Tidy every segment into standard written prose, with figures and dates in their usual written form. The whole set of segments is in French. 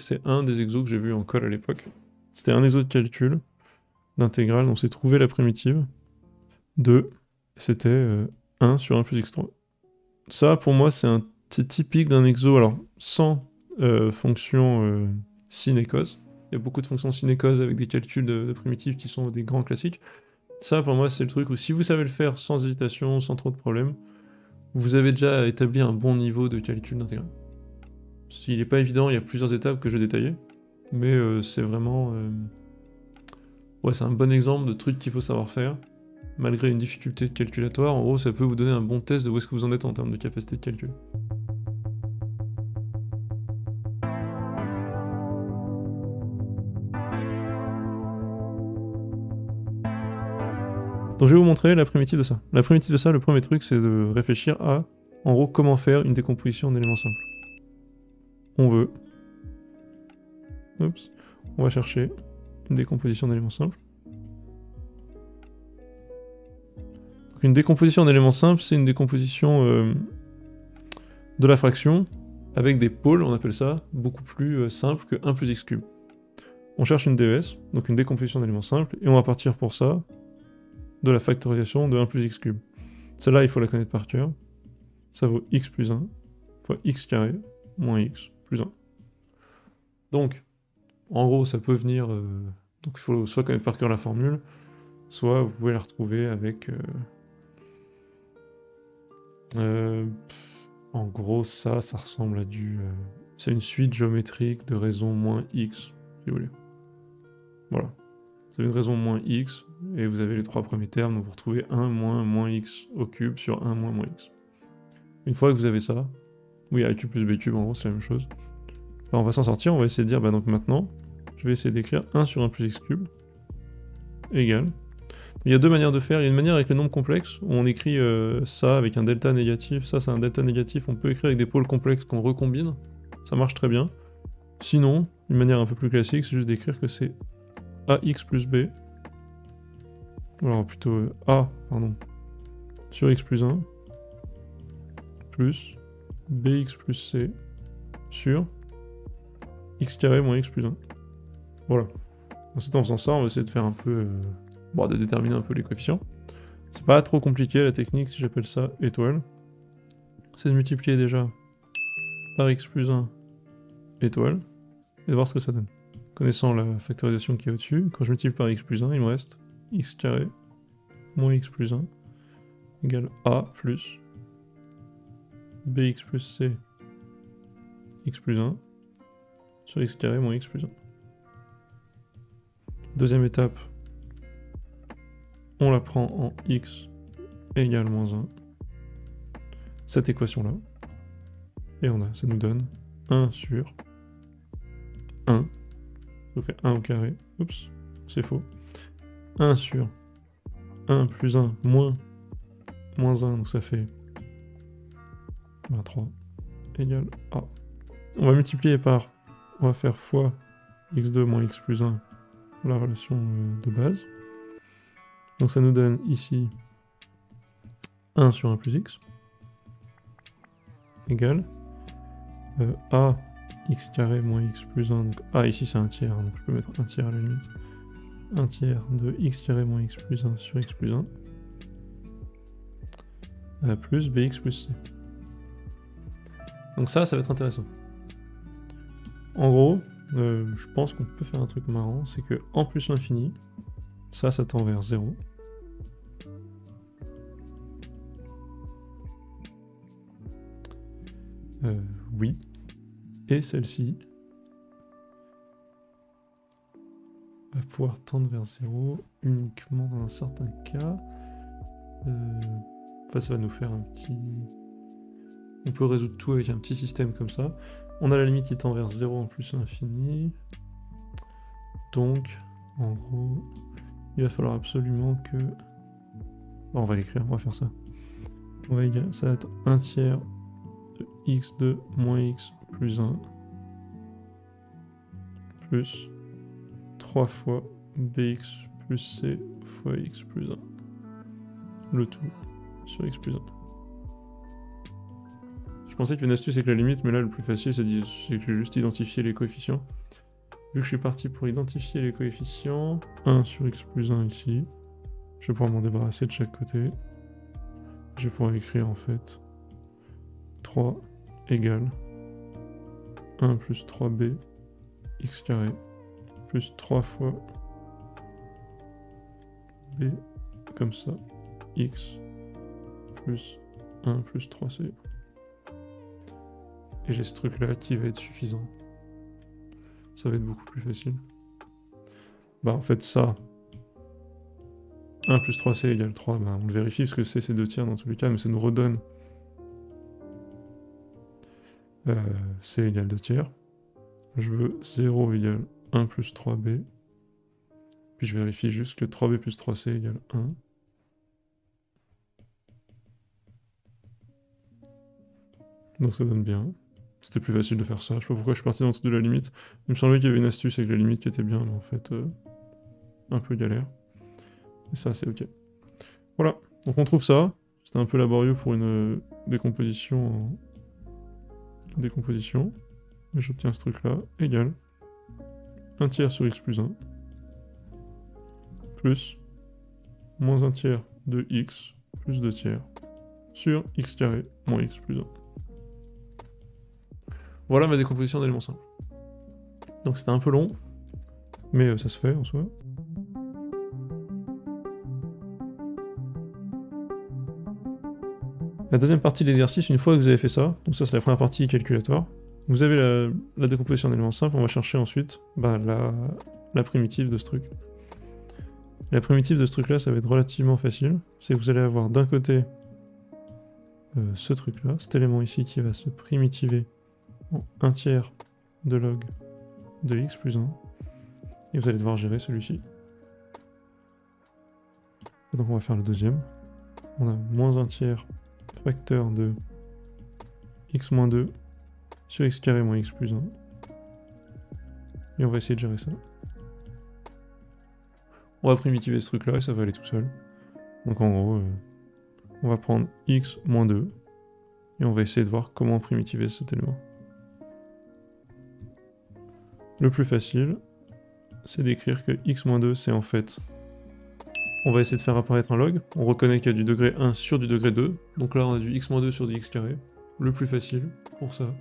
c'est un des exos que j'ai vu en colle à l'époque. C'était un exo de calcul d'intégrale, donc c'est trouver la primitive de, c'était 1 sur 1 plus x3. Ça, pour moi, c'est typique d'un exo, alors sans fonction sin et cos. Il y a beaucoup de fonctions sin et cos avec des calculs de primitives qui sont des grands classiques. Ça, pour moi, c'est le truc où si vous savez le faire sans hésitation, sans trop de problèmes, vous avez déjà établi un bon niveau de calcul d'intégrale. S'il n'est pas évident, il y a plusieurs étapes que je vais détailler, mais c'est vraiment... ouais, c'est un bon exemple de truc qu'il faut savoir faire, malgré une difficulté de calculatoire. En gros, ça peut vous donner un bon test de où est-ce que vous en êtes en termes de capacité de calcul. Donc je vais vous montrer la primitive de ça. La primitive de ça, le premier truc, c'est de réfléchir à, en gros, comment faire une décomposition en éléments simples. On veut... Oups. On va chercher une décomposition d'éléments simples. Donc une décomposition en éléments simples, c'est une décomposition de la fraction avec des pôles, on appelle ça, beaucoup plus simple que 1 plus x cube. On cherche une DES, donc une décomposition d'éléments simples, et on va partir pour ça de la factorisation de 1 plus x cube. Celle-là, il faut la connaître par cœur. Ça vaut x plus 1 fois x carré moins x plus 1. Donc, en gros, ça peut venir... donc il faut soit connaître par cœur la formule, soit vous pouvez la retrouver avec... en gros, ça ressemble à du... c'est une suite géométrique de raison moins x, si vous voulez. Voilà. Vous avez une raison moins x, et vous avez les trois premiers termes, donc vous retrouvez 1 moins x au cube sur 1 moins x. Une fois que vous avez ça, oui, a cube plus b cube, en gros, c'est la même chose. Ben, on va s'en sortir, on va essayer de dire, bah donc maintenant, je vais essayer d'écrire 1 sur 1 plus x cube égale... Il y a deux manières de faire. Il y a une manière avec les nombres complexes, où on écrit ça avec un delta négatif. Ça, c'est un delta négatif. On peut écrire avec des pôles complexes qu'on recombine. Ça marche très bien. Sinon, une manière un peu plus classique, c'est juste d'écrire que c'est ax plus b. Alors plutôt a, pardon, sur x plus 1, plus bx plus c sur x carré moins x plus 1. Voilà. Ensuite, en faisant ça, on va essayer de faire un peu... bon, de déterminer un peu les coefficients. C'est pas trop compliqué la technique, si j'appelle ça étoile. C'est de multiplier déjà par x plus 1 étoile, et de voir ce que ça donne. Connaissant la factorisation qui est au-dessus, quand je multiplie par x plus 1, il me reste x carré moins x plus 1 égale a plus bx plus c x plus 1 sur x carré moins x plus 1. Deuxième étape, on la prend en x égale moins 1. Cette équation-là. Et ça nous donne 1 sur 1. Ça nous fait 1 au carré. Oups, c'est faux. 1 sur 1 plus 1 moins 1, donc ça fait 3 égale a. On va multiplier par, on va faire fois x2 moins x plus 1, la relation de base. Donc ça nous donne ici 1 sur 1 plus x égale a x carré moins x plus 1. Donc a ici c'est un tiers, donc je peux mettre un tiers à la limite. 1 tiers de x carré moins x plus 1 sur x plus 1 plus bx plus c. Donc ça va être intéressant. En gros, je pense qu'on peut faire un truc marrant, c'est que en plus l'infini, ça tend vers 0. Oui. Et celle-ci va pouvoir tendre vers 0 uniquement dans un certain cas. Enfin, ça va nous faire un petit... On peut résoudre tout avec un petit système comme ça. On a la limite qui tend vers 0 en plus l'infini. Donc, en gros, il va falloir absolument que... Bon, on va l'écrire, on va faire ça. Ça va être 1 tiers de x2 moins x plus 1 plus 3 fois bx plus c fois x plus 1. Le tout sur x plus 1. Je pensais qu'il y avait une astuce avec la limite, mais là, le plus facile, c'est que j'ai juste identifié les coefficients. Vu que je suis parti pour identifier les coefficients, 1 sur x plus 1 ici, je vais pouvoir m'en débarrasser de chaque côté. Je vais pouvoir écrire en fait 3 égale 1 plus 3b x carré plus 3 fois b comme ça, x plus 1 plus 3c. Et j'ai ce truc là qui va être suffisant. Ça va être beaucoup plus facile. Bah en fait ça, 1 plus 3c égale 3, bah on le vérifie parce que c'est 2 tiers dans tous les cas, mais ça nous redonne c égale 2 tiers. Je veux 0 égale 1 plus 3b. Puis je vérifie juste que 3b plus 3c égale 1. Donc ça donne bien. C'était plus facile de faire ça. Je sais pas pourquoi je suis parti dans le dessous de la limite. Il me semblait qu'il y avait une astuce avec la limite qui était bien, mais en fait, un peu galère. Et ça, c'est ok. Voilà. Donc on trouve ça. C'était un peu laborieux pour une décomposition en décomposition. Mais j'obtiens ce truc-là, égal 1 tiers sur x plus 1, plus moins 1 tiers de x plus 2 tiers sur x carré moins x plus 1. Voilà ma décomposition d'éléments simples. Donc c'était un peu long, mais ça se fait en soi. La deuxième partie de l'exercice, une fois que vous avez fait ça, donc ça c'est la première partie calculatoire, vous avez la décomposition d'éléments simples, on va chercher ensuite la primitive de ce truc. La primitive de ce truc là, ça va être relativement facile, c'est que vous allez avoir d'un côté ce truc là, cet élément ici qui va se primitiver en 1 tiers de log de x plus 1, et vous allez devoir gérer celui-ci. Donc on va faire le deuxième, on a moins 1 tiers facteur de x moins 2 sur x carré moins x plus 1. Et on va essayer de gérer ça. On va primitiver ce truc là et ça va aller tout seul. Donc en gros, on va prendre x moins 2 et on va essayer de voir comment primitiver cet élément. Le plus facile, c'est d'écrire que x moins 2 c'est en fait... On va essayer de faire apparaître un log. On reconnaît qu'il y a du degré 1 sur du degré 2. Donc là on a du x moins 2 sur du x carré. Le plus facile pour ça,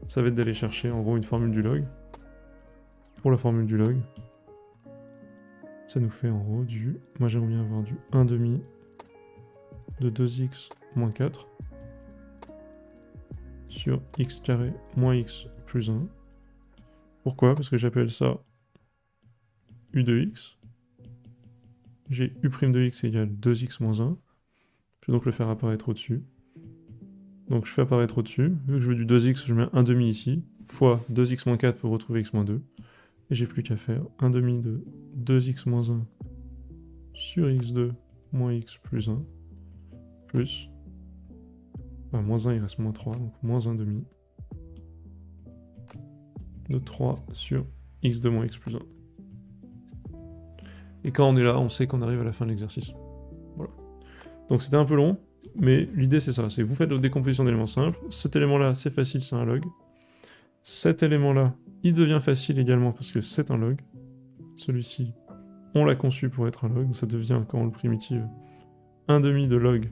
ça va être d'aller chercher en gros une formule du log. Pour la formule du log, ça nous fait en gros du... Moi j'aimerais bien avoir du 1/2 de 2x moins 4 sur x carré moins x plus 1. Pourquoi? Parce que j'appelle ça u de x. J'ai u' de x égale 2x moins 1. Je vais donc le faire apparaître au-dessus. Donc je fais apparaître au-dessus. Vu que je veux du 2x, je mets 1/2 ici, fois 2x moins 4 pour retrouver x moins 2. Et j'ai plus qu'à faire 1/2 de 2x moins 1 sur x2 moins x plus 1, plus... Enfin, moins 1, il reste moins 3, donc moins 1/2 de 3 sur x2 moins x plus 1. Et quand on est là, on sait qu'on arrive à la fin de l'exercice. Voilà. Donc c'était un peu long, mais l'idée c'est ça, c'est que vous faites la décomposition d'éléments simples. Cet élément-là, c'est facile, c'est un log. Cet élément-là, il devient facile également parce que c'est un log. Celui-ci, on l'a conçu pour être un log, donc ça devient, quand on le primitive, 1/2 de log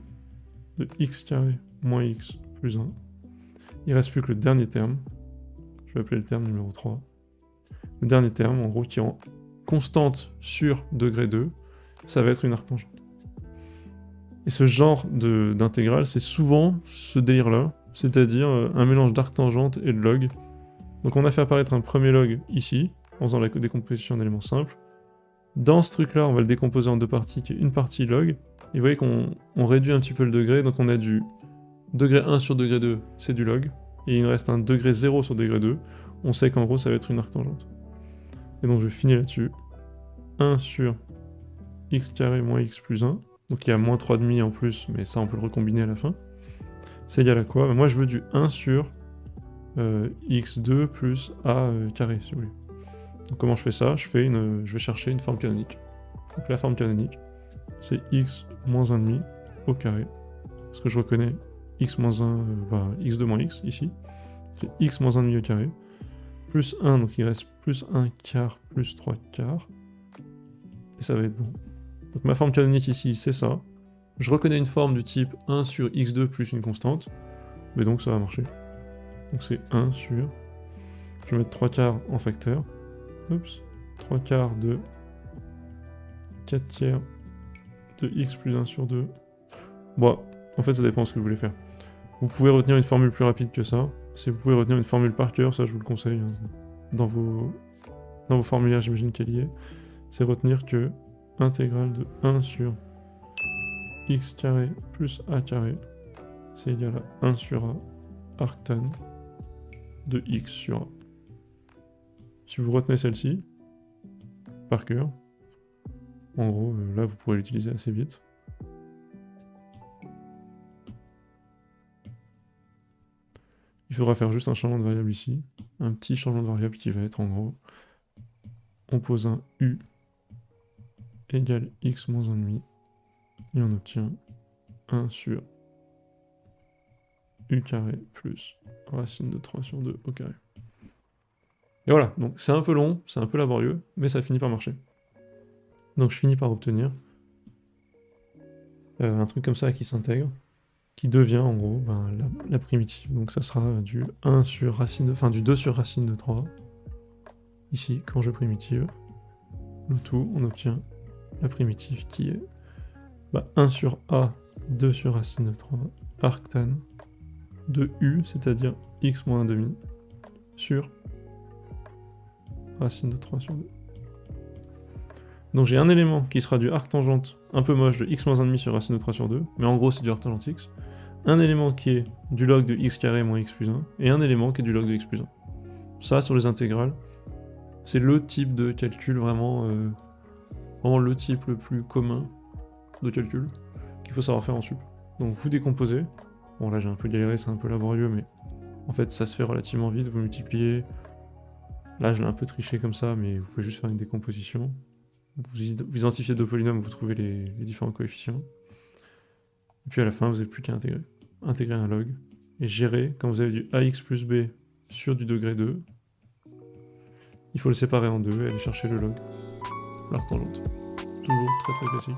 de x carré moins x plus 1. Il reste plus que le dernier terme. Je vais appeler le terme numéro 3. Le dernier terme, en gros, qui est en constante sur degré 2, ça va être une arctangente. Et ce genre d'intégrale, c'est souvent ce délire-là, c'est-à-dire un mélange d'arctangente et de log. Donc on a fait apparaître un premier log ici, en faisant la décomposition d'éléments simples. Dans ce truc-là, on va le décomposer en deux parties, qui est une partie log. Et vous voyez qu'on réduit un petit peu le degré, donc on a du degré 1 sur degré 2, c'est du log. Et il nous reste un degré 0 sur degré 2. On sait qu'en gros, ça va être une arctangente. Et donc je finis là-dessus. 1 sur x carré moins x plus 1. Donc il y a moins 3,5 en plus, mais ça on peut le recombiner à la fin. C'est égal à quoi? Moi je veux du 1 sur x2 plus a carré, si vous voulez. Donc comment je fais ça? Je vais chercher une forme canonique. Donc la forme canonique, c'est x moins 1,5 au carré. Parce que je reconnais x moins 1, x2 moins x, ici. J'ai x moins 1,5 au carré. Plus 1, donc il reste plus 1 quart plus 3 quarts. Et ça va être bon. Donc ma forme canonique ici, c'est ça. Je reconnais une forme du type 1 sur x2 plus une constante. Mais donc ça va marcher. Donc c'est 1 sur... Je vais mettre 3 quarts en facteur. Oups. 3 quarts de 4 tiers de x plus 1 sur 2. Bon, en fait ça dépend de ce que vous voulez faire. Vous pouvez retenir une formule plus rapide que ça. Si vous pouvez retenir une formule par cœur, ça je vous le conseille. Dans vos formulaires, j'imagine qu'elle y est. C'est retenir que intégrale de 1 sur x carré plus a carré, c'est égal à 1 sur a arctan de x sur a. Si vous retenez celle-ci, par cœur, en gros, là vous pourrez l'utiliser assez vite. Il faudra faire juste un changement de variable ici, un petit changement de variable qui va être en gros, on pose un u égale x moins 1,5, et on obtient 1 sur u carré plus racine de 3 sur 2 au carré. Et voilà, donc c'est un peu long, c'est un peu laborieux, mais ça finit par marcher. Donc je finis par obtenir un truc comme ça qui s'intègre, qui devient en gros la primitive. Donc ça sera du 1 sur racine de, enfin du 2 sur racine de 3. Ici, quand je primitive, le tout, on obtient la primitive qui est 1 sur a, 2 sur racine de 3, arctan de u, c'est-à-dire x moins 1,5, sur racine de 3 sur 2. Donc j'ai un élément qui sera du arctangente un peu moche de x moins 1,5 sur racine de 3 sur 2, mais en gros c'est du arctangente x. Un élément qui est du log de x carré moins x plus 1, et un élément qui est du log de x plus 1. Ça, sur les intégrales, c'est le type de calcul vraiment le type le plus commun de calcul qu'il faut savoir faire en sup. Donc vous décomposez. Bon là j'ai un peu galéré, c'est un peu laborieux, mais en fait ça se fait relativement vite. Vous multipliez. Là je l'ai un peu triché comme ça, mais vous pouvez juste faire une décomposition. Vous identifiez deux polynômes, vous trouvez les différents coefficients. Et puis à la fin, vous n'avez plus qu'à intégrer. Intégrer un log. Et gérer, quand vous avez du ax plus b sur du degré 2, il faut le séparer en deux et aller chercher le log. L'arctangente. Toujours très très classique.